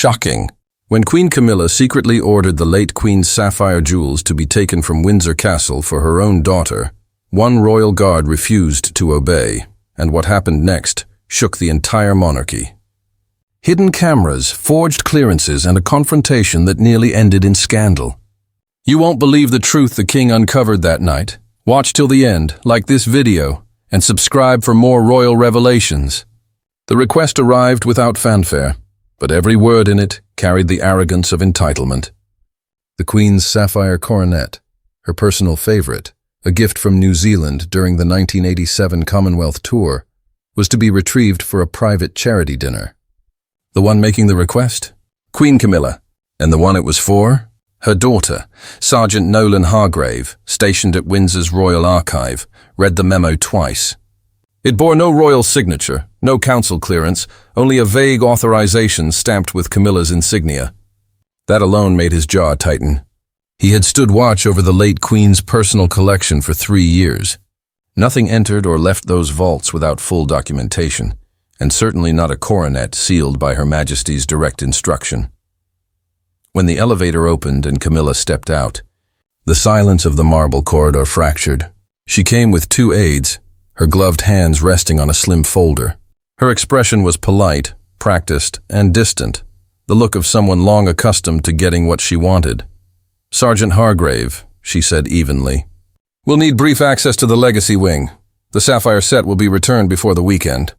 shocking. When Queen Camilla secretly ordered the late Queen's sapphire jewels to be taken from Windsor Castle for her own daughter, one royal guard refused to obey, and what happened next shook the entire monarchy. Hidden cameras, forged clearances, and a confrontation that nearly ended in scandal. You won't believe the truth the king uncovered that night. Watch till the end, like this video, and subscribe for more royal revelations. The request arrived without fanfare, but every word in it carried the arrogance of entitlement. The Queen's sapphire coronet, her personal favorite, a gift from New Zealand during the 1987 Commonwealth tour, was to be retrieved for a private charity dinner. The one making the request? Queen Camilla. And the one it was for? Her daughter, Sergeant Nolan Hargrave, stationed at Windsor's Royal Archive, read the memo twice. It bore no royal signature, no council clearance, only a vague authorization stamped with Camilla's insignia. That alone made his jaw tighten. He had stood watch over the late Queen's personal collection for 3 years. Nothing entered or left those vaults without full documentation, and certainly not a coronet sealed by Her Majesty's direct instruction. When the elevator opened and Camilla stepped out, the silence of the marble corridor fractured. She came with 2 aides, her gloved hands resting on a slim folder. Her expression was polite, practiced, and distant, the look of someone long accustomed to getting what she wanted. "Sergeant Hargrave," she said evenly. "We'll need brief access to the legacy wing. The sapphire set will be returned before the weekend."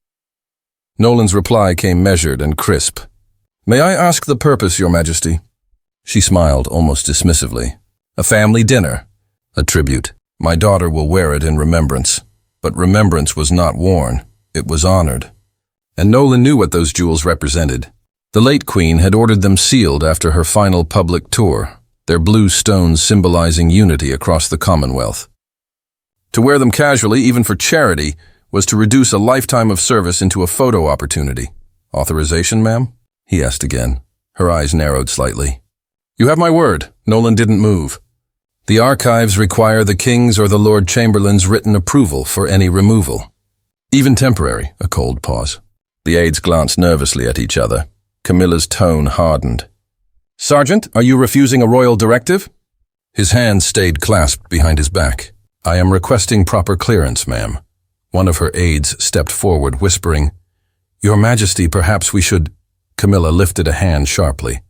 Nolan's reply came measured and crisp. "May I ask the purpose, Your Majesty?" She smiled almost dismissively. "A family dinner. A tribute. My daughter will wear it in remembrance." But remembrance was not worn. It was honored. And Nolan knew what those jewels represented. The late Queen had ordered them sealed after her final public tour, their blue stones symbolizing unity across the Commonwealth. To wear them casually, even for charity, was to reduce a lifetime of service into a photo opportunity. "Authorization, ma'am?" he asked again. Her eyes narrowed slightly. "You have my word." Nolan didn't move. "The archives require the King's or the Lord Chamberlain's written approval for any removal. Even temporary." A cold pause. The aides glanced nervously at each other. Camilla's tone hardened. "Sergeant, are you refusing a royal directive?" His hands stayed clasped behind his back. "I am requesting proper clearance, ma'am." One of her aides stepped forward, whispering, "Your Majesty, perhaps we should—" Camilla lifted a hand sharply.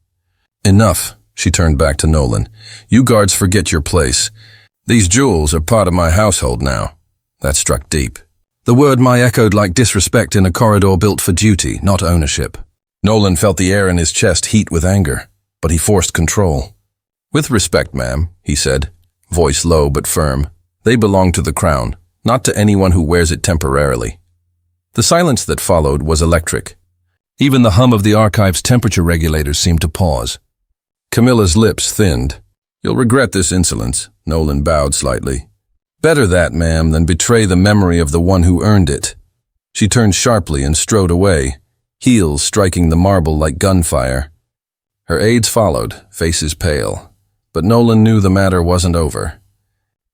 "Enough." She turned back to Nolan. "You guards forget your place. These jewels are part of my household now." That struck deep. The word "my" echoed like disrespect in a corridor built for duty, not ownership. Nolan felt the air in his chest heat with anger, but he forced control. "With respect, ma'am," he said, voice low but firm. "They belong to the crown, not to anyone who wears it temporarily." The silence that followed was electric. Even the hum of the archive's temperature regulators seemed to pause. Camilla's lips thinned. "You'll regret this insolence," Nolan bowed slightly. "Better that, ma'am, than betray the memory of the one who earned it." She turned sharply and strode away, heels striking the marble like gunfire. Her aides followed, faces pale. But Nolan knew the matter wasn't over.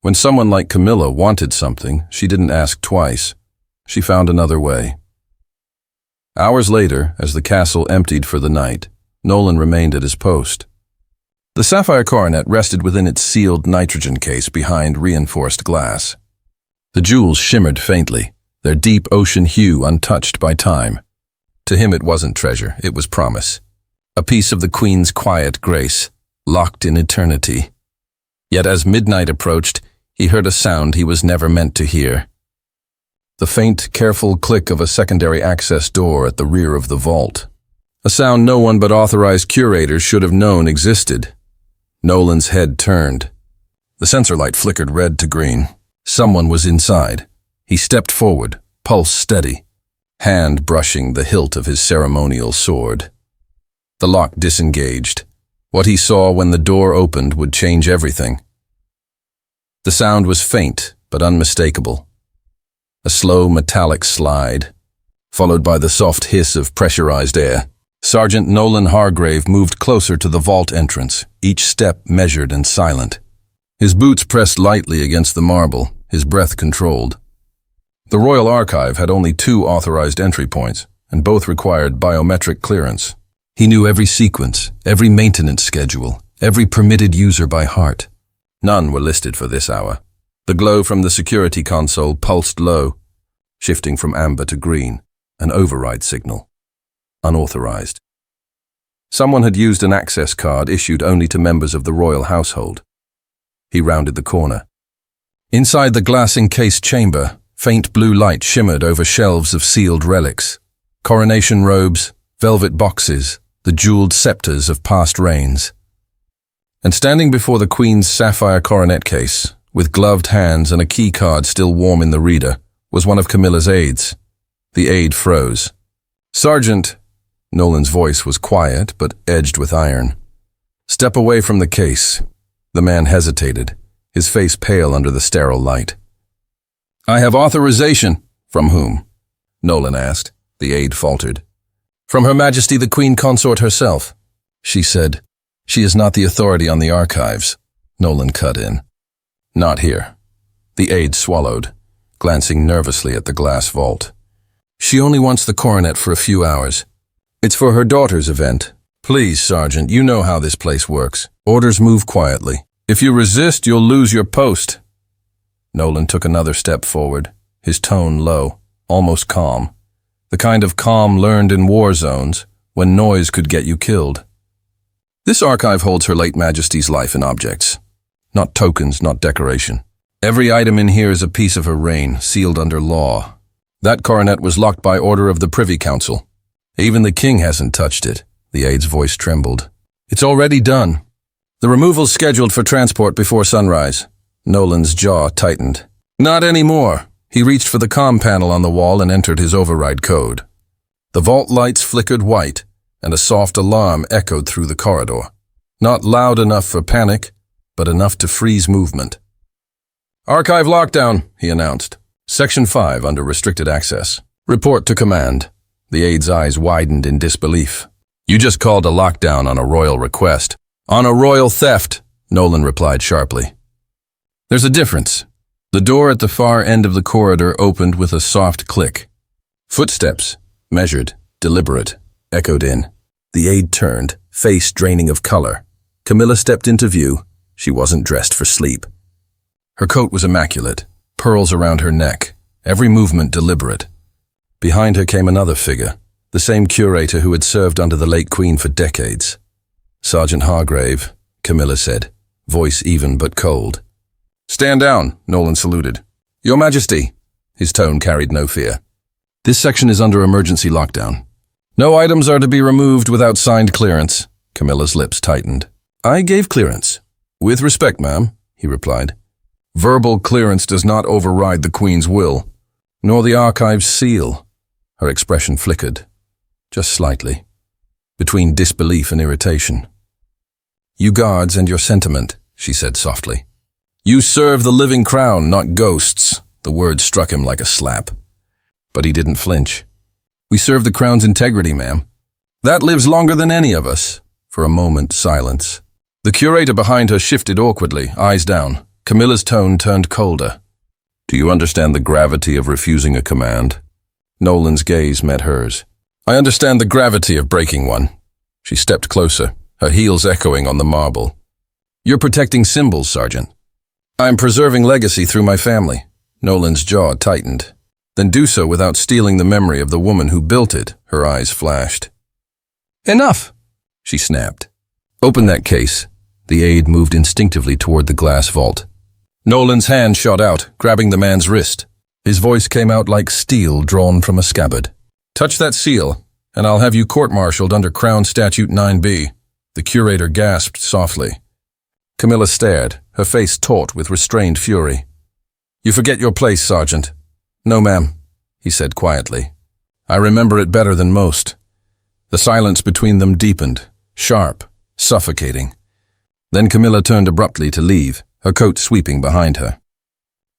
When someone like Camilla wanted something, she didn't ask twice. She found another way. Hours later, as the castle emptied for the night, Nolan remained at his post. The sapphire coronet rested within its sealed nitrogen case behind reinforced glass. The jewels shimmered faintly, their deep ocean hue untouched by time. To him it wasn't treasure, it was promise. A piece of the Queen's quiet grace, locked in eternity. Yet as midnight approached, he heard a sound he was never meant to hear. The faint, careful click of a secondary access door at the rear of the vault. A sound no one but authorized curators should have known existed. Nolan's head turned. The sensor light flickered red to green. Someone was inside. He stepped forward, pulse steady, hand brushing the hilt of his ceremonial sword. The lock disengaged. What he saw when the door opened would change everything. The sound was faint but unmistakable. A slow metallic slide, followed by the soft hiss of pressurized air. Sergeant Nolan Hargrave moved closer to the vault entrance, each step measured and silent. His boots pressed lightly against the marble, his breath controlled. The Royal Archive had only 2 authorized entry points, and both required biometric clearance. He knew every sequence, every maintenance schedule, every permitted user by heart. None were listed for this hour. The glow from the security console pulsed low, shifting from amber to green, an override signal. Unauthorized. Someone had used an access card issued only to members of the royal household. He rounded the corner. Inside the glass-encased chamber, faint blue light shimmered over shelves of sealed relics. Coronation robes, velvet boxes, the jeweled scepters of past reigns. And standing before the Queen's sapphire coronet case, with gloved hands and a key card still warm in the reader, was one of Camilla's aides. The aide froze. "Sergeant," Nolan's voice was quiet but edged with iron. "Step away from the case." The man hesitated, his face pale under the sterile light. "I have authorization." "From whom?" Nolan asked. The aide faltered. "From Her Majesty the Queen Consort herself." She said, "She is not the authority on the archives." Nolan cut in. "Not here." The aide swallowed, glancing nervously at the glass vault. "She only wants the coronet for a few hours. It's for her daughter's event. Please, Sergeant, you know how this place works. Orders move quietly. If you resist, you'll lose your post." Nolan took another step forward, his tone low, almost calm. The kind of calm learned in war zones, when noise could get you killed. "This archive holds Her late Majesty's life and objects. Not tokens, not decoration. Every item in here is a piece of her reign, sealed under law. That coronet was locked by order of the Privy Council. Even the king hasn't touched it." The aide's voice trembled. "It's already done. The removal's scheduled for transport before sunrise." Nolan's jaw tightened. "Not anymore." He reached for the comm panel on the wall and entered his override code. The vault lights flickered white, and a soft alarm echoed through the corridor. Not loud enough for panic, but enough to freeze movement. "Archive lockdown," he announced. "Section 5 under restricted access. Report to command." The aide's eyes widened in disbelief. "You just called a lockdown on a royal request." "On a royal theft," Nolan replied sharply. "There's a difference." The door at the far end of the corridor opened with a soft click. Footsteps, measured, deliberate, echoed in. The aide turned, face draining of color. Camilla stepped into view. She wasn't dressed for sleep. Her coat was immaculate, pearls around her neck, every movement deliberate. Behind her came another figure, the same curator who had served under the late Queen for decades. "Sergeant Hargrave," Camilla said, voice even but cold. "Stand down," Nolan saluted. "Your Majesty." His tone carried no fear. "This section is under emergency lockdown. No items are to be removed without signed clearance." Camilla's lips tightened. "I gave clearance." "With respect, ma'am," he replied. "Verbal clearance does not override the Queen's will, nor the archive's seal." Her expression flickered, just slightly, between disbelief and irritation. "You guards and your sentiment," she said softly. "You serve the living crown, not ghosts." The word struck him like a slap. But he didn't flinch. "We serve the crown's integrity, ma'am. That lives longer than any of us." For a moment, silence. The curator behind her shifted awkwardly, eyes down. Camilla's tone turned colder. "Do you understand the gravity of refusing a command?" Nolan's gaze met hers. "I understand the gravity of breaking one." She stepped closer, her heels echoing on the marble. "You're protecting symbols, Sergeant." "I'm preserving legacy through my family." Nolan's jaw tightened. "Then do so without stealing the memory of the woman who built it." Her eyes flashed. "Enough!" she snapped. "Open that case." The aide moved instinctively toward the glass vault. Nolan's hand shot out, grabbing the man's wrist. His voice came out like steel drawn from a scabbard. "Touch that seal, and I'll have you court-martialed under Crown Statute 9B. The curator gasped softly. Camilla stared, her face taut with restrained fury. "You forget your place, Sergeant." "No, ma'am," he said quietly. "I remember it better than most." The silence between them deepened, sharp, suffocating. Then Camilla turned abruptly to leave, her coat sweeping behind her.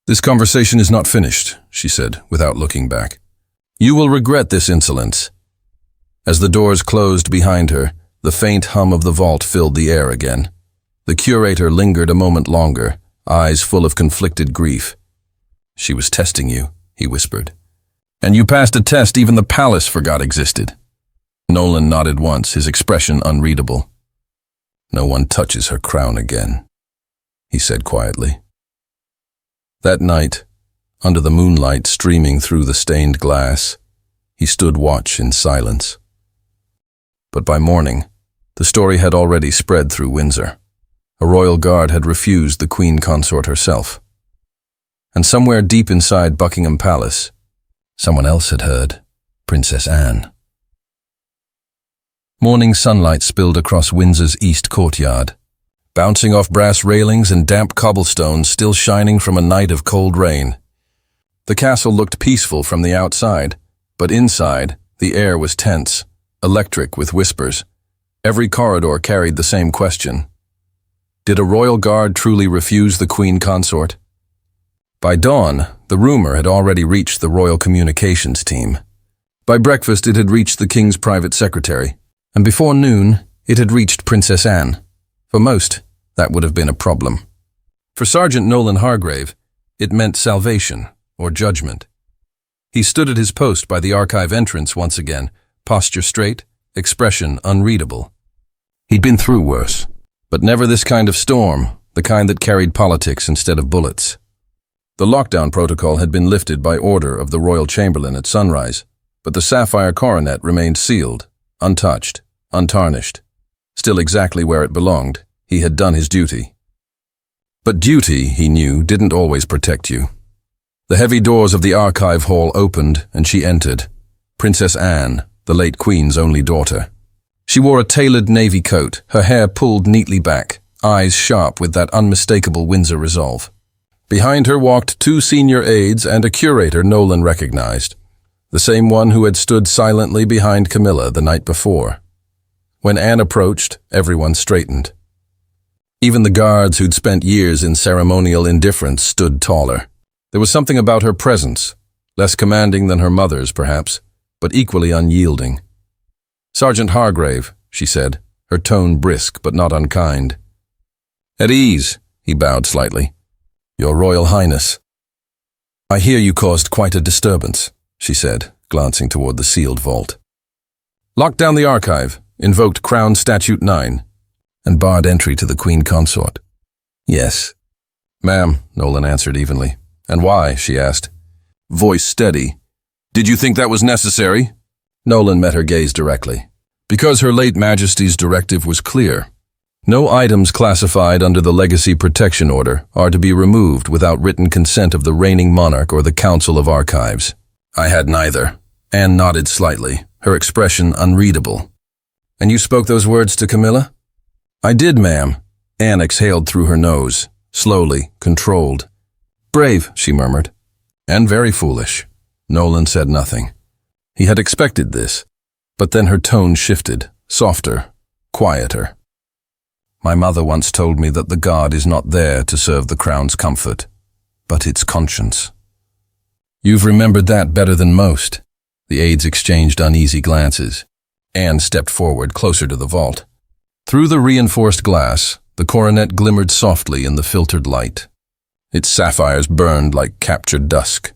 "This conversation is not finished," she said, without looking back. "You will regret this insolence." As the doors closed behind her, the faint hum of the vault filled the air again. The curator lingered a moment longer, eyes full of conflicted grief. "She was testing you," he whispered. "And you passed a test even the palace forgot existed." Nolan nodded once, his expression unreadable. "No one touches her crown again," he said quietly. That night, under the moonlight streaming through the stained glass, he stood watch in silence. But by morning, the story had already spread through Windsor. A royal guard had refused the Queen Consort herself. And somewhere deep inside Buckingham Palace, someone else had heard, Princess Anne. Morning sunlight spilled across Windsor's east courtyard, bouncing off brass railings and damp cobblestones still shining from a night of cold rain. The castle looked peaceful from the outside, but inside, the air was tense, electric with whispers. Every corridor carried the same question. Did a royal guard truly refuse the Queen Consort? By dawn, the rumor had already reached the royal communications team. By breakfast, it had reached the king's private secretary, and before noon, it had reached Princess Anne. For most, that would have been a problem. For Sergeant Nolan Hargrave, it meant salvation or judgment. He stood at his post by the archive entrance once again, posture straight, expression unreadable. He'd been through worse, but never this kind of storm, the kind that carried politics instead of bullets. The lockdown protocol had been lifted by order of the Royal Chamberlain at sunrise, but the sapphire coronet remained sealed, untouched, untarnished. Still exactly where it belonged, he had done his duty. But duty, he knew, didn't always protect you. The heavy doors of the archive hall opened, and she entered, Princess Anne, the late Queen's only daughter. She wore a tailored navy coat, her hair pulled neatly back, eyes sharp with that unmistakable Windsor resolve. Behind her walked 2 senior aides and a curator Nolan recognized, the same one who had stood silently behind Camilla the night before. When Anne approached, everyone straightened. Even the guards who'd spent years in ceremonial indifference stood taller. There was something about her presence, less commanding than her mother's perhaps, but equally unyielding. "Sergeant Hargrave," she said, her tone brisk but not unkind. "At ease," he bowed slightly. "Your Royal Highness." "I hear you caused quite a disturbance," she said, glancing toward the sealed vault. "Locked down the archive, invoked Crown Statute 9, and barred entry to the Queen Consort." "Yes." "Ma'am," Nolan answered evenly. "And why?" she asked. Voice steady. "Did you think that was necessary?" Nolan met her gaze directly. "Because Her late Majesty's directive was clear. No items classified under the Legacy Protection Order are to be removed without written consent of the reigning monarch or the Council of Archives." "I had neither." Anne nodded slightly, her expression unreadable. "And you spoke those words to Camilla?" "I did, ma'am." Anne exhaled through her nose, slowly, controlled. "Brave," she murmured. "And very foolish." Nolan said nothing. He had expected this, but then her tone shifted, softer, quieter. "My mother once told me that the guard is not there to serve the crown's comfort, but its conscience." "You've remembered that better than most." The aides exchanged uneasy glances. Anne stepped forward, closer to the vault. Through the reinforced glass, the coronet glimmered softly in the filtered light. Its sapphires burned like captured dusk.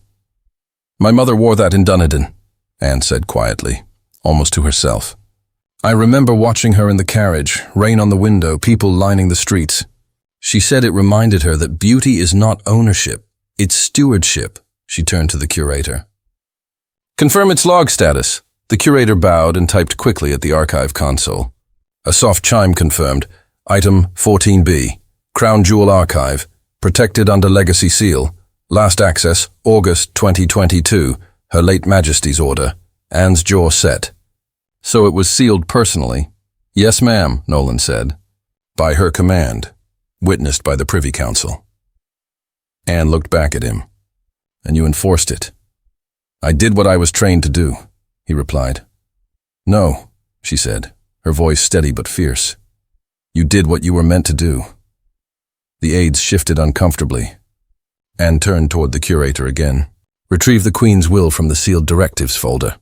"My mother wore that in Dunedin," Anne said quietly, almost to herself. "I remember watching her in the carriage, rain on the window, people lining the streets. She said it reminded her that beauty is not ownership, it's stewardship." She turned to the curator. "Confirm its log status." The curator bowed and typed quickly at the archive console. A soft chime confirmed, Item 14B, Crown Jewel Archive, protected under Legacy Seal, last access August 2022, Her late Majesty's order. Anne's jaw set. "So it was sealed personally?" "Yes, ma'am," Nolan said. "By her command, witnessed by the Privy Council." Anne looked back at him. "And you enforced it?" "I did what I was trained to do," he replied. "No," she said, her voice steady but fierce. "You did what you were meant to do." The aides shifted uncomfortably. Anne turned toward the curator again. "Retrieve the Queen's will from the sealed directives folder."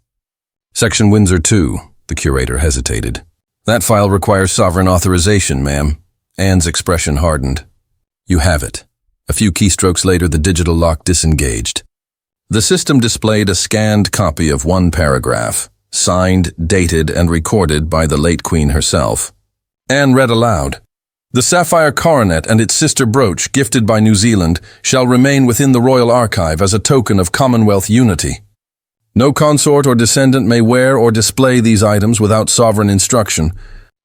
"Section Windsor 2, the curator hesitated. "That file requires sovereign authorization, ma'am." Anne's expression hardened. "You have it." A few keystrokes later, the digital lock disengaged. The system displayed a scanned copy of one paragraph, signed, dated, and recorded by the late Queen herself. Anne read aloud. The sapphire coronet and its sister brooch, gifted by New Zealand, shall remain within the royal archive as a token of Commonwealth unity. No consort or descendant may wear or display these items without sovereign instruction,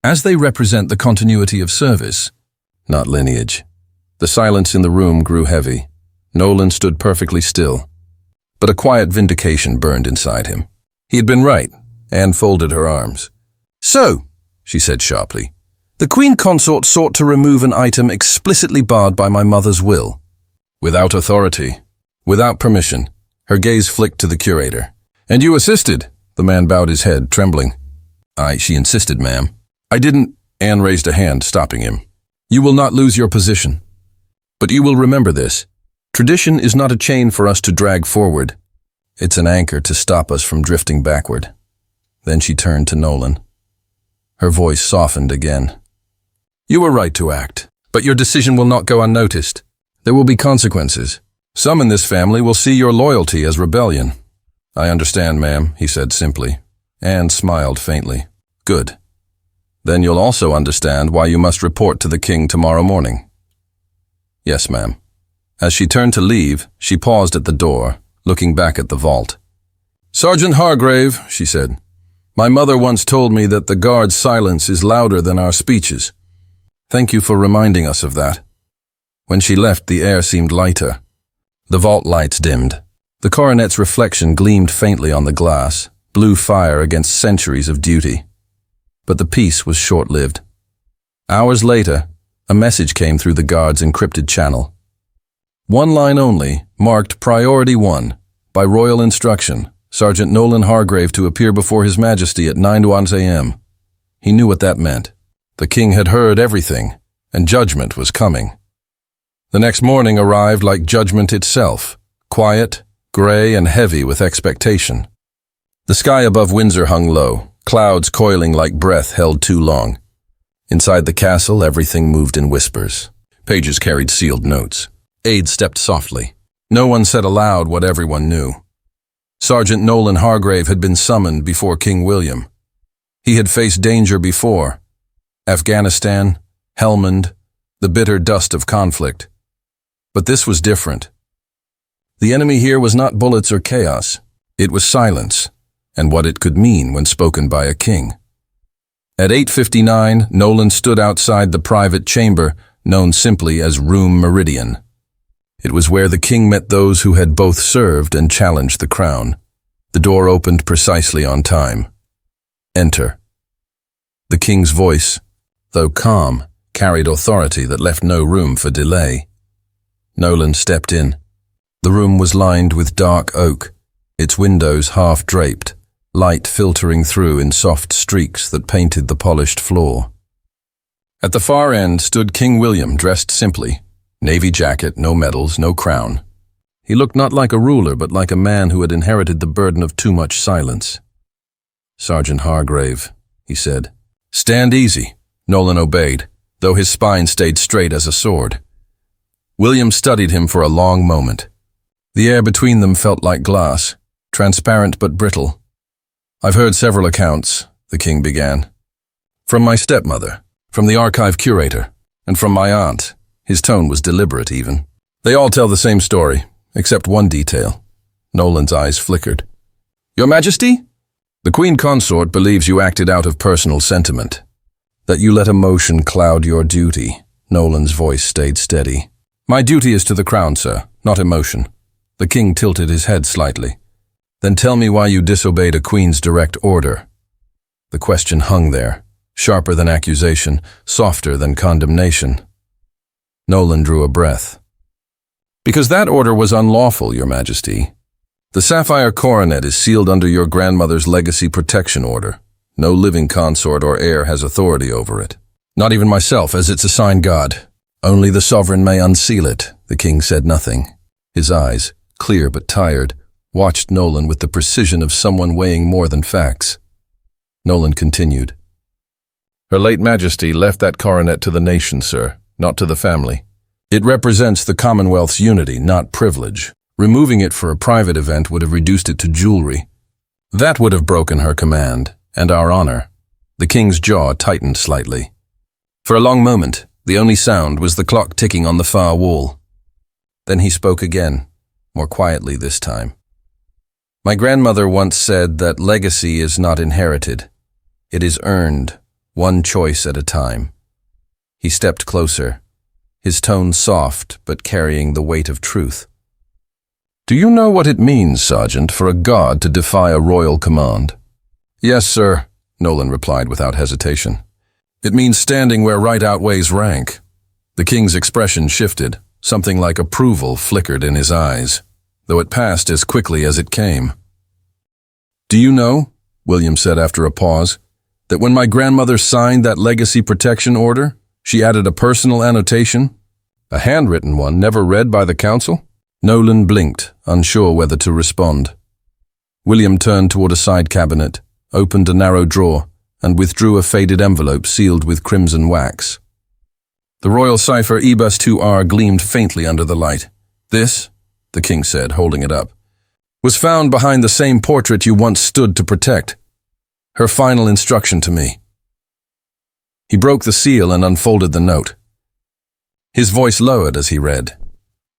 as they represent the continuity of service, not lineage. The silence in the room grew heavy. Nolan stood perfectly still, but a quiet vindication burned inside him. He had been right. Anne folded her arms. So, she said sharply, the Queen Consort sought to remove an item explicitly barred by my mother's will. Without authority, without permission, her gaze flicked to the curator. And you assisted? The man bowed his head, trembling. She insisted, ma'am. I didn't. Anne raised a hand, stopping him. You will not lose your position. But you will remember this. Tradition is not a chain for us to drag forward. It's an anchor to stop us from drifting backward. Then she turned to Nolan. Her voice softened again. You were right to act, but your decision will not go unnoticed. There will be consequences. Some in this family will see your loyalty as rebellion. I understand, ma'am, he said simply. Anne smiled faintly. Good. Then you'll also understand why you must report to the king tomorrow morning. Yes, ma'am. As she turned to leave, she paused at the door, looking back at the vault. Sergeant Hargrave, she said, my mother once told me that the guard's silence is louder than our speeches. Thank you for reminding us of that. When she left, the air seemed lighter. The vault lights dimmed. The coronet's reflection gleamed faintly on the glass, blue fire against centuries of duty. But the peace was short-lived. Hours later, a message came through the guard's encrypted channel. One line only, marked Priority 1, by royal instruction, Sergeant Nolan Hargrave to appear before His Majesty at 9:01 a.m. He knew what that meant. The king had heard everything, and judgment was coming. The next morning arrived like judgment itself, quiet, gray, and heavy with expectation. The sky above Windsor hung low, clouds coiling like breath held too long. Inside the castle, everything moved in whispers. Pages carried sealed notes. Aides stepped softly. No one said aloud what everyone knew. Sergeant Nolan Hargrave had been summoned before King William. He had faced danger before. Afghanistan, Helmand, the bitter dust of conflict. But this was different. The enemy here was not bullets or chaos. It was silence, and what it could mean when spoken by a king. At 8:59, Nolan stood outside the private chamber, known simply as Room Meridian. It was where the king met those who had both served and challenged the crown. The door opened precisely on time. Enter. The king's voice, though calm, carried authority that left no room for delay. Nolan stepped in. The room was lined with dark oak, its windows half-draped, light filtering through in soft streaks that painted the polished floor. At the far end stood King William, dressed simply. Navy jacket, no medals, no crown. He looked not like a ruler, but like a man who had inherited the burden of too much silence. Sergeant Hargrave, he said. Stand easy. Nolan obeyed, though his spine stayed straight as a sword. William studied him for a long moment. The air between them felt like glass, transparent but brittle. I've heard several accounts, the king began. From my stepmother, from the archive curator, and from my aunt. His tone was deliberate even. They all tell the same story, except one detail. Nolan's eyes flickered. Your Majesty? The Queen Consort believes you acted out of personal sentiment. That you let emotion cloud your duty. Nolan's voice stayed steady. My duty is to the crown, sir, not emotion. The king tilted his head slightly. Then tell me why you disobeyed a queen's direct order. The question hung there, sharper than accusation, softer than condemnation. Nolan drew a breath. Because that order was unlawful, Your Majesty. The sapphire coronet is sealed under your grandmother's legacy protection order. No living consort or heir has authority over it. Not even myself, as its assigned god. Only the sovereign may unseal it. The king said nothing. His eyes, clear but tired, watched Nolan with the precision of someone weighing more than facts. Nolan continued. Her late Majesty left that coronet to the nation, sir, not to the family. It represents the Commonwealth's unity, not privilege. Removing it for a private event would have reduced it to jewelry. That would have broken her command, and our honor. The king's jaw tightened slightly. For a long moment, the only sound was the clock ticking on the far wall. Then he spoke again, more quietly this time. My grandmother once said that legacy is not inherited. It is earned, one choice at a time. He stepped closer, his tone soft but carrying the weight of truth. Do you know what it means, Sergeant, for a god to defy a royal command? Yes, sir, Nolan replied without hesitation. It means standing where right outweighs rank. The king's expression shifted. Something like approval flickered in his eyes, though it passed as quickly as it came. Do you know, William said after a pause, that when my grandmother signed that legacy protection order, she added a personal annotation? A handwritten one never read by the council? Nolan blinked, unsure whether to respond. William turned toward a side cabinet, opened a narrow drawer, and withdrew a faded envelope sealed with crimson wax. The royal cipher Ebus 2R gleamed faintly under the light. This, the king said, holding it up, was found behind the same portrait you once stood to protect. Her final instruction to me. He broke the seal and unfolded the note. His voice lowered as he read.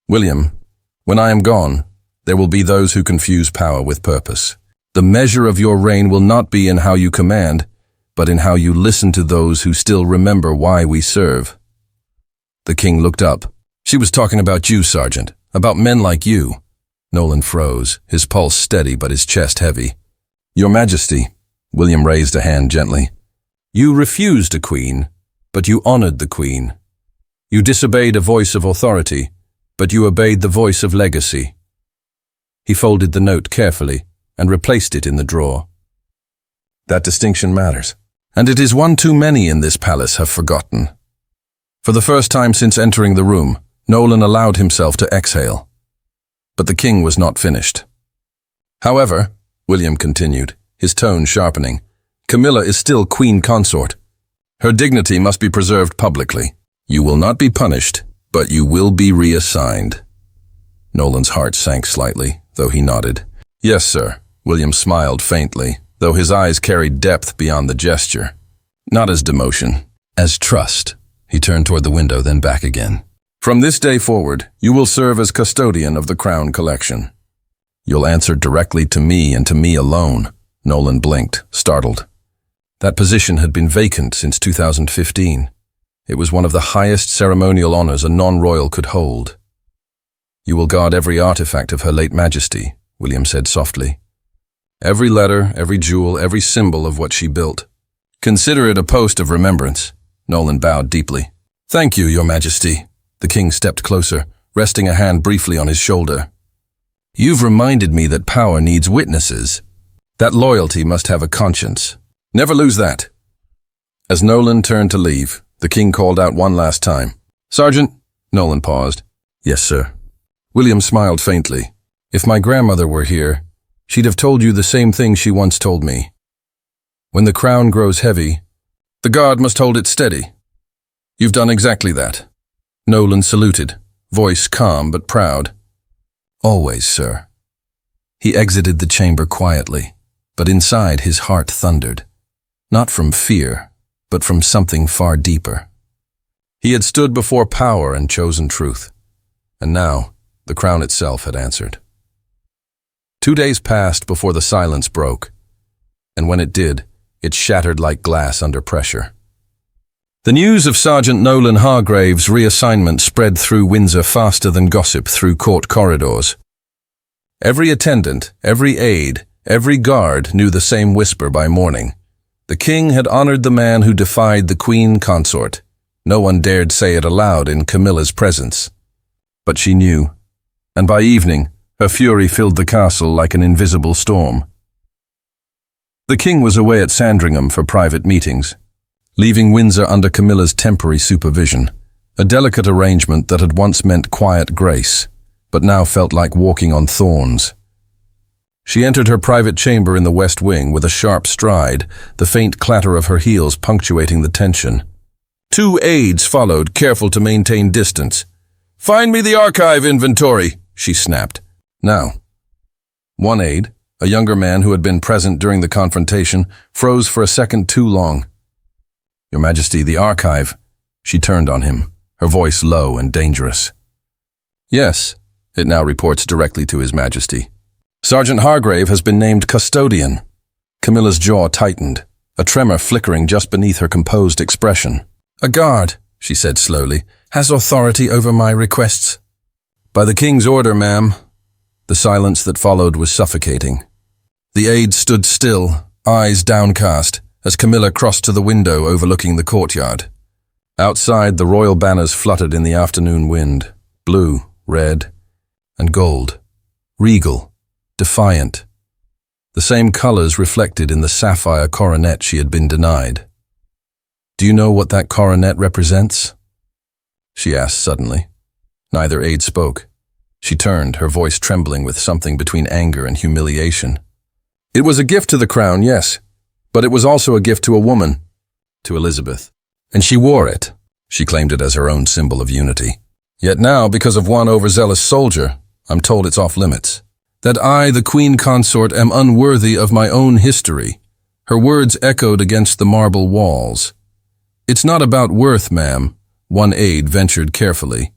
William, when I am gone, there will be those who confuse power with purpose. The measure of your reign will not be in how you command, but in how you listen to those who still remember why we serve. The king looked up. She was talking about you, Sergeant, about men like you. Nolan froze, his pulse steady but his chest heavy. Your Majesty, William raised a hand gently. You refused a queen, but you honored the queen. You disobeyed a voice of authority, but you obeyed the voice of legacy. He folded the note carefully and replaced it in the drawer. That distinction matters, and it is one too many in this palace have forgotten. For the first time since entering the room, Nolan allowed himself to exhale. But the king was not finished. However, William continued, his tone sharpening, Camilla is still queen consort. Her dignity must be preserved publicly. You will not be punished, but you will be reassigned. Nolan's heart sank slightly, though he nodded. Yes, sir. William smiled faintly, though his eyes carried depth beyond the gesture. Not as demotion, as trust. He turned toward the window, then back again. From this day forward, you will serve as custodian of the crown collection. You'll answer directly to me and to me alone. Nolan blinked, startled. That position had been vacant since 2015. It was one of the highest ceremonial honors a non-royal could hold. You will guard every artifact of Her late Majesty, William said softly. Every letter, every jewel, every symbol of what she built. Consider it a post of remembrance. Nolan bowed deeply. Thank you, Your Majesty. The king stepped closer, resting a hand briefly on his shoulder. You've reminded me that power needs witnesses. That loyalty must have a conscience. Never lose that. As Nolan turned to leave, the king called out one last time. Sergeant? Nolan paused. Yes, sir. William smiled faintly. If my grandmother were here, she'd have told you the same thing she once told me. When the crown grows heavy, the guard must hold it steady. You've done exactly that. Nolan saluted, voice calm but proud. Always, sir. He exited the chamber quietly, but inside his heart thundered. Not from fear, but from something far deeper. He had stood before power and chosen truth, and now the crown itself had answered. 2 days passed before the silence broke, and when it did, it shattered like glass under pressure. The news of Sergeant Nolan Hargrave's reassignment spread through Windsor faster than gossip through court corridors. Every attendant, every aide, every guard knew the same whisper by morning. The king had honored the man who defied the queen consort. No one dared say it aloud in Camilla's presence. But she knew, and by evening, her fury filled the castle like an invisible storm. The king was away at Sandringham for private meetings, leaving Windsor under Camilla's temporary supervision, a delicate arrangement that had once meant quiet grace, but now felt like walking on thorns. She entered her private chamber in the west wing with a sharp stride, the faint clatter of her heels punctuating the tension. 2 aides followed, careful to maintain distance. "Find me the archive inventory," she snapped. "Now." One aide, a younger man who had been present during the confrontation, froze for a second too long. "Your Majesty, the archive." She turned on him, her voice low and dangerous. "Yes," it now reports directly to His Majesty. "Sergeant Hargrave has been named custodian." Camilla's jaw tightened, a tremor flickering just beneath her composed expression. "A guard," she said slowly, "has authority over my requests." "By the King's order, ma'am." The silence that followed was suffocating. The aide stood still, eyes downcast, as Camilla crossed to the window overlooking the courtyard. Outside, the royal banners fluttered in the afternoon wind, blue, red, and gold. Regal, defiant. The same colors reflected in the sapphire coronet she had been denied. "Do you know what that coronet represents?" she asked suddenly. Neither aide spoke. She turned, her voice trembling with something between anger and humiliation. "It was a gift to the crown, yes, but it was also a gift to a woman, to Elizabeth. And she wore it. She claimed it as her own symbol of unity. Yet now, because of one overzealous soldier, I'm told it's off limits. That I, the Queen Consort, am unworthy of my own history." Her words echoed against the marble walls. "It's not about worth, ma'am," one aide ventured carefully.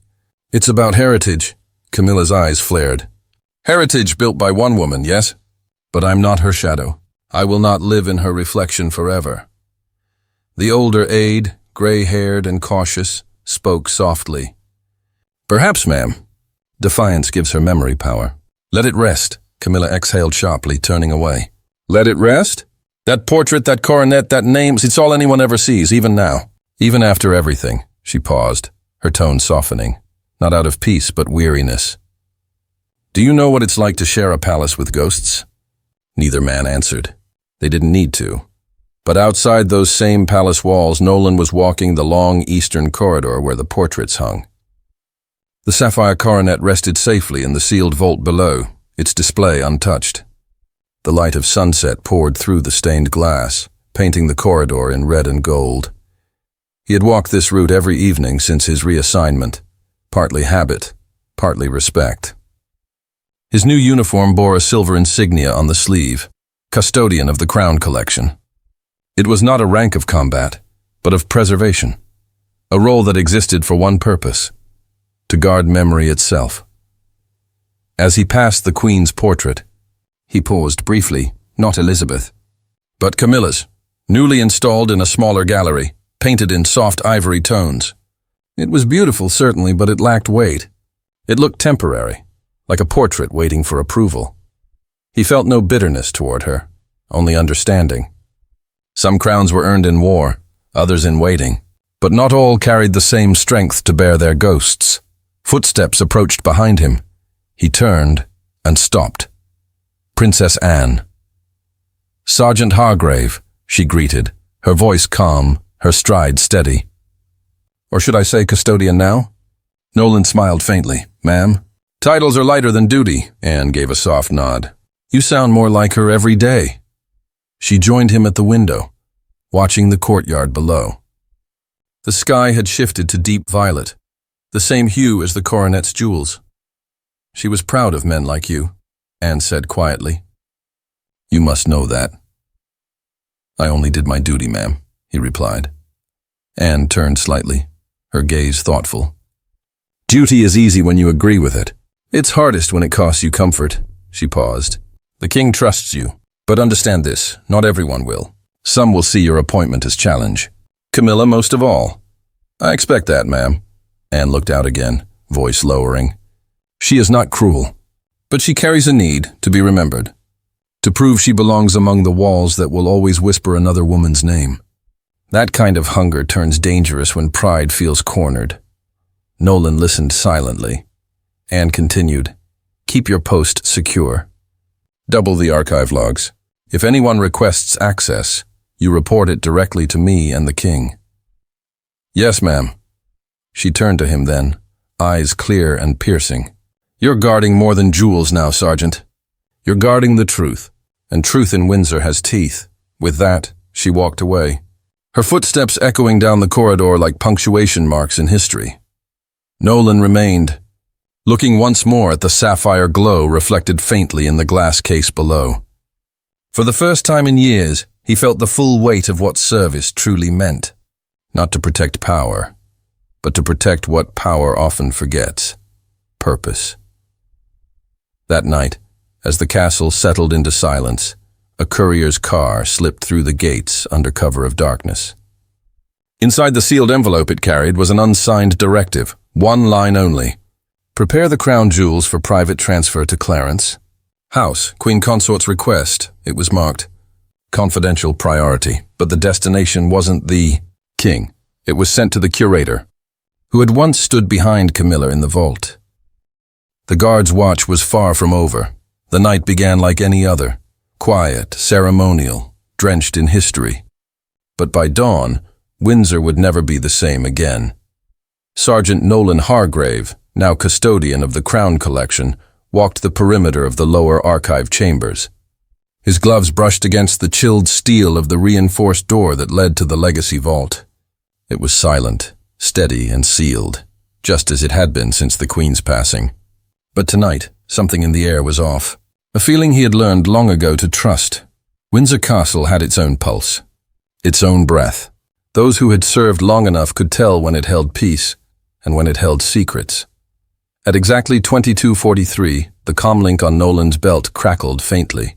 "It's about heritage." Camilla's eyes flared. "Heritage built by one woman, yes? But I'm not her shadow. I will not live in her reflection forever." The older aide, gray-haired and cautious, spoke softly. "Perhaps, ma'am." Defiance gives her memory power. "Let it rest," Camilla exhaled sharply, turning away. "Let it rest? That portrait, that coronet, that name, it's all anyone ever sees, even now. Even after everything." She paused, her tone softening, not out of peace but weariness. "Do you know what it's like to share a palace with ghosts?" Neither man answered. They didn't need to. But outside those same palace walls, Nolan was walking the long eastern corridor where the portraits hung. The sapphire coronet rested safely in the sealed vault below, its display untouched. The light of sunset poured through the stained glass, painting the corridor in red and gold. He had walked this route every evening since his reassignment, partly habit, partly respect. His new uniform bore a silver insignia on the sleeve, custodian of the crown collection. It was not a rank of combat, but of preservation, a role that existed for one purpose: to guard memory itself. As he passed the Queen's portrait, he paused briefly, not Elizabeth, but Camilla's, newly installed in a smaller gallery, painted in soft ivory tones. It was beautiful, certainly, but it lacked weight. It looked temporary, like a portrait waiting for approval. He felt no bitterness toward her, only understanding. Some crowns were earned in war, others in waiting, but not all carried the same strength to bear their ghosts. Footsteps approached behind him. He turned and stopped. Princess Anne. "Sergeant Hargrave," she greeted, her voice calm, her stride steady. "Or should I say custodian now?" Nolan smiled faintly. "Ma'am." "Titles are lighter than duty," Anne gave a soft nod. "You sound more like her every day." She joined him at the window, watching the courtyard below. The sky had shifted to deep violet, the same hue as the coronet's jewels. "She was proud of men like you," Anne said quietly. "You must know that." "I only did my duty, ma'am," he replied. Anne turned slightly, her gaze thoughtful. "Duty is easy when you agree with it. It's hardest when it costs you comfort." She paused. "The king trusts you, but understand this, not everyone will. Some will see your appointment as challenge. Camilla most of all." "I expect that, ma'am." Anne looked out again, voice lowering. "She is not cruel, but she carries a need to be remembered, to prove she belongs among the walls that will always whisper another woman's name. That kind of hunger turns dangerous when pride feels cornered." Nolan listened silently. Anne continued, "Keep your post secure. Double the archive logs. If anyone requests access, you report it directly to me and the king." "Yes, ma'am." She turned to him then, eyes clear and piercing. "You're guarding more than jewels now, Sergeant. You're guarding the truth, and truth in Windsor has teeth." With that, she walked away, her footsteps echoing down the corridor like punctuation marks in history. Nolan remained, looking once more at the sapphire glow reflected faintly in the glass case below. For the first time in years, he felt the full weight of what service truly meant. Not to protect power, but to protect what power often forgets: purpose. That night, as the castle settled into silence, a courier's car slipped through the gates under cover of darkness. Inside the sealed envelope it carried was an unsigned directive, one line only: prepare the crown jewels for private transfer to Clarence. House, Queen Consort's request. It was marked confidential priority, but the destination wasn't the king. It was sent to the curator, who had once stood behind Camilla in the vault. The guard's watch was far from over. The night began like any other, quiet, ceremonial, drenched in history. But by dawn, Windsor would never be the same again. Sergeant Nolan Hargrave, now custodian of the Crown Collection, walked the perimeter of the lower archive chambers. His gloves brushed against the chilled steel of the reinforced door that led to the legacy vault. It was silent, steady and sealed, just as it had been since the Queen's passing. But tonight, something in the air was off. A feeling he had learned long ago to trust. Windsor Castle had its own pulse, its own breath. Those who had served long enough could tell when it held peace and when it held secrets. At exactly 22:43, the comlink on Nolan's belt crackled faintly.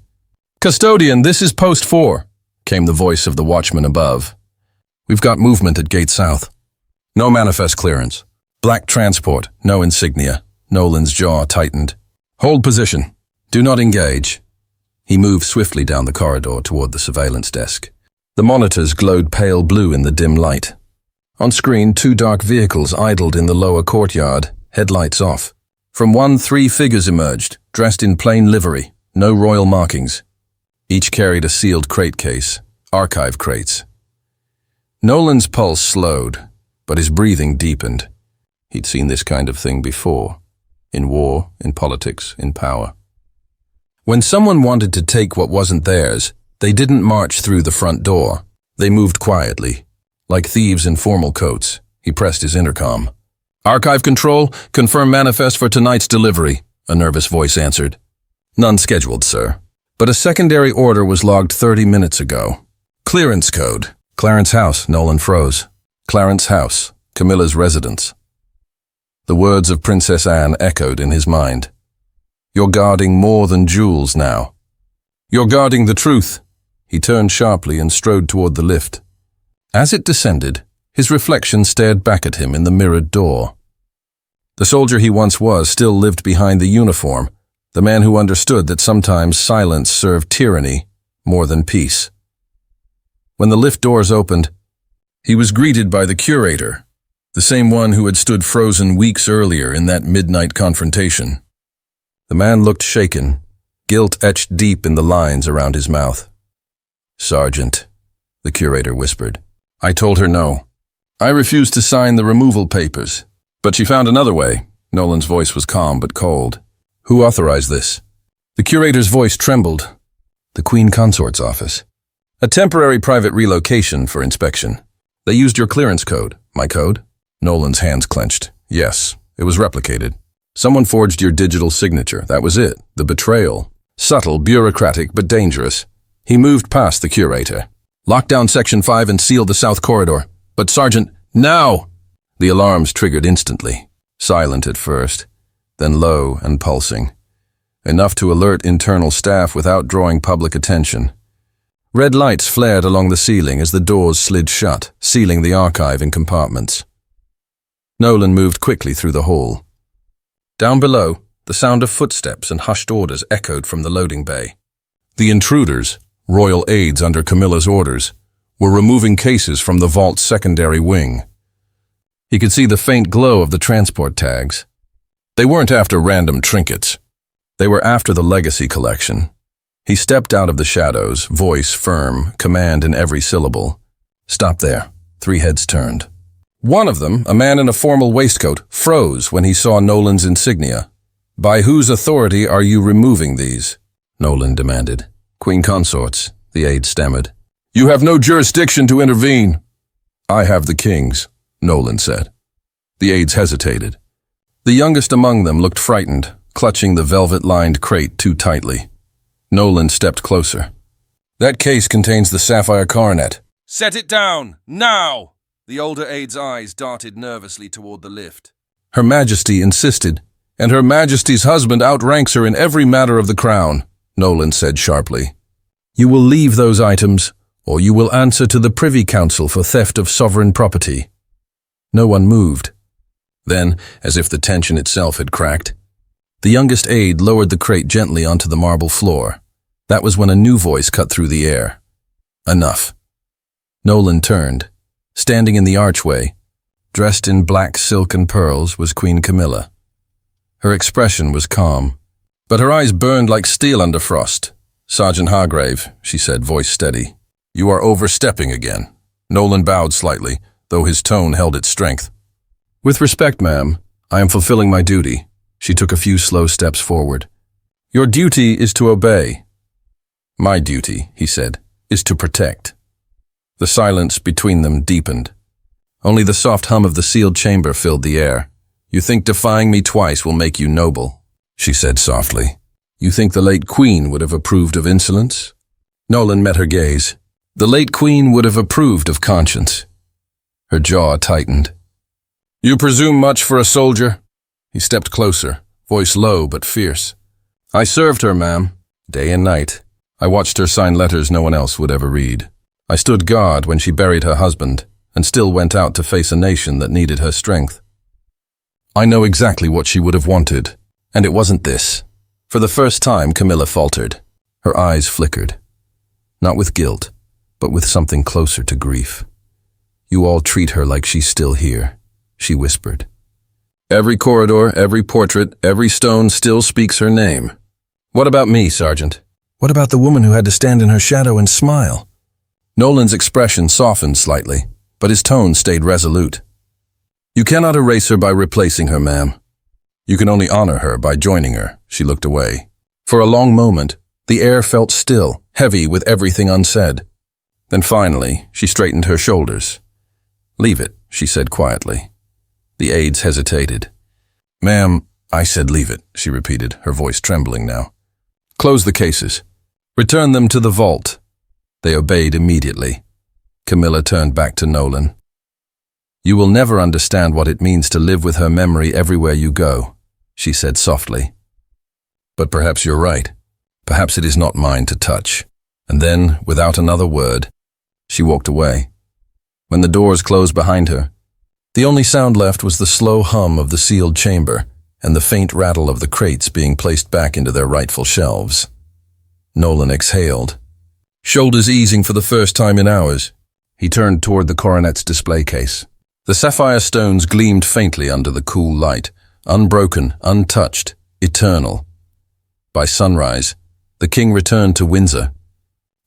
"Custodian, this is Post 4, came the voice of the watchman above. "We've got movement at Gate South. No manifest clearance. Black transport, no insignia." Nolan's jaw tightened. "Hold position. Do not engage." He moved swiftly down the corridor toward the surveillance desk. The monitors glowed pale blue in the dim light. On screen, 2 dark vehicles idled in the lower courtyard, headlights off. From one, 3 figures emerged, dressed in plain livery, no royal markings. Each carried a sealed crate case, archive crates. Nolan's pulse slowed, but his breathing deepened. He'd seen this kind of thing before. In war, in politics, in power. When someone wanted to take what wasn't theirs, they didn't march through the front door. They moved quietly, like thieves in formal coats. He pressed his intercom. "Archive control, confirm manifest for tonight's delivery," a nervous voice answered. "None scheduled, sir. But a secondary order was logged 30 minutes ago. Clearance code. Clarence House." Nolan froze. Clarence House, Camilla's residence. The words of Princess Anne echoed in his mind. "You're guarding more than jewels now. You're guarding the truth." He turned sharply and strode toward the lift. As it descended, his reflection stared back at him in the mirrored door. The soldier he once was still lived behind the uniform, the man who understood that sometimes silence served tyranny more than peace. When the lift doors opened, he was greeted by the curator, the same one who had stood frozen weeks earlier in that midnight confrontation. The man looked shaken, guilt etched deep in the lines around his mouth. "Sergeant," the curator whispered. "I told her no. I refused to sign the removal papers, but she found another way." Nolan's voice was calm but cold. "Who authorized this?" The curator's voice trembled. "The Queen Consort's office. A temporary private relocation for inspection. They used your clearance code." "My code?" Nolan's hands clenched. "Yes, it was replicated. Someone forged your digital signature. That was it. The betrayal. Subtle, bureaucratic, but dangerous." He moved past the curator. "Lock down Section 5 and seal the south corridor." "But Sergeant, now!" The alarms triggered instantly. Silent at first, then low and pulsing. Enough to alert internal staff without drawing public attention. Red lights flared along the ceiling as the doors slid shut, sealing the archive in compartments. Nolan moved quickly through the hall. Down below, the sound of footsteps and hushed orders echoed from the loading bay. The intruders, royal aides under Camilla's orders, were removing cases from the vault's secondary wing. He could see the faint glow of the transport tags. They weren't after random trinkets. They were after the legacy collection. He stepped out of the shadows, voice firm, command in every syllable. "Stop there." 3 heads turned. One of them, a man in a formal waistcoat, froze when he saw Nolan's insignia. "By whose authority are you removing these?" Nolan demanded. "Queen Consort's," the aide stammered. "You have no jurisdiction to intervene." "I have the king's," Nolan said. The aides hesitated. The youngest among them looked frightened, clutching the velvet-lined crate too tightly. Nolan stepped closer. That case contains the sapphire coronet. Set it down, now! The older aide's eyes darted nervously toward the lift. Her Majesty insisted, and Her Majesty's husband outranks her in every matter of the crown, Nolan said sharply. You will leave those items, or you will answer to the Privy Council for theft of sovereign property. No one moved. Then, as if the tension itself had cracked, the youngest aide lowered the crate gently onto the marble floor. That was when a new voice cut through the air. Enough. Nolan turned. Standing in the archway, dressed in black silk and pearls, was Queen Camilla. Her expression was calm, but her eyes burned like steel under frost. Sergeant Hargrave, she said, voice steady. You are overstepping again. Nolan bowed slightly, though his tone held its strength. With respect, ma'am, I am fulfilling my duty. She took a few slow steps forward. Your duty is to obey. My duty, he said, is to protect. The silence between them deepened. Only the soft hum of the sealed chamber filled the air. You think defying me twice will make you noble, she said softly. You think the late Queen would have approved of insolence? Nolan met her gaze. The late Queen would have approved of conscience. Her jaw tightened. You presume much for a soldier? He stepped closer, voice low but fierce. I served her, ma'am, day and night. I watched her sign letters no one else would ever read. I stood guard when she buried her husband, and still went out to face a nation that needed her strength. I know exactly what she would have wanted, and it wasn't this. For the first time, Camilla faltered. Her eyes flickered. Not with guilt, but with something closer to grief. You all treat her like she's still here, she whispered. Every corridor, every portrait, every stone still speaks her name. What about me, Sergeant? What about the woman who had to stand in her shadow and smile? Nolan's expression softened slightly, but his tone stayed resolute. You cannot erase her by replacing her, ma'am. You can only honor her by joining her. She looked away. For a long moment, the air felt still, heavy with everything unsaid. Then finally, she straightened her shoulders. Leave it, she said quietly. The aides hesitated. Ma'am, I said leave it, she repeated, her voice trembling now. Close the cases. Return them to the vault. They obeyed immediately. Camilla turned back to Nolan. You will never understand what it means to live with her memory everywhere you go, she said softly. But perhaps you're right. Perhaps it is not mine to touch. And then, without another word, she walked away. When the doors closed behind her, the only sound left was the slow hum of the sealed chamber and the faint rattle of the crates being placed back into their rightful shelves. Nolan exhaled. Shoulders easing for the first time in hours, he turned toward the coronet's display case. The sapphire stones gleamed faintly under the cool light, unbroken, untouched, eternal. By sunrise, the king returned to Windsor.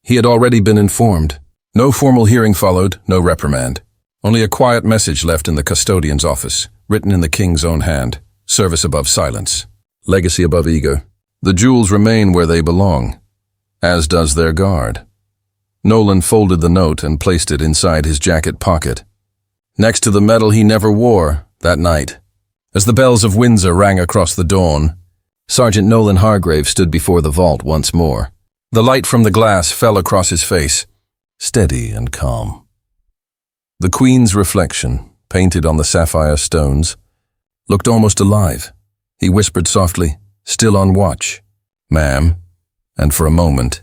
He had already been informed. No formal hearing followed, no reprimand. Only a quiet message left in the custodian's office, written in the king's own hand. Service above silence. Legacy above ego. The jewels remain where they belong, as does their guard. Nolan folded the note and placed it inside his jacket pocket, next to the medal he never wore that night. As the bells of Windsor rang across the dawn, Sergeant Nolan Hargrave stood before the vault once more. The light from the glass fell across his face, steady and calm. The Queen's reflection, painted on the sapphire stones, looked almost alive. He whispered softly, still on watch, "Ma'am," and for a moment,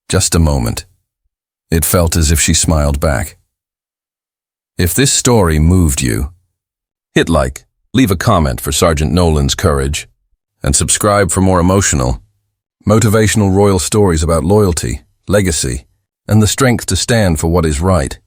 just a moment, it felt as if she smiled back. If this story moved you, hit like, leave a comment for Sergeant Nolan's courage, and subscribe for more emotional, motivational royal stories about loyalty, legacy, and the strength to stand for what is right.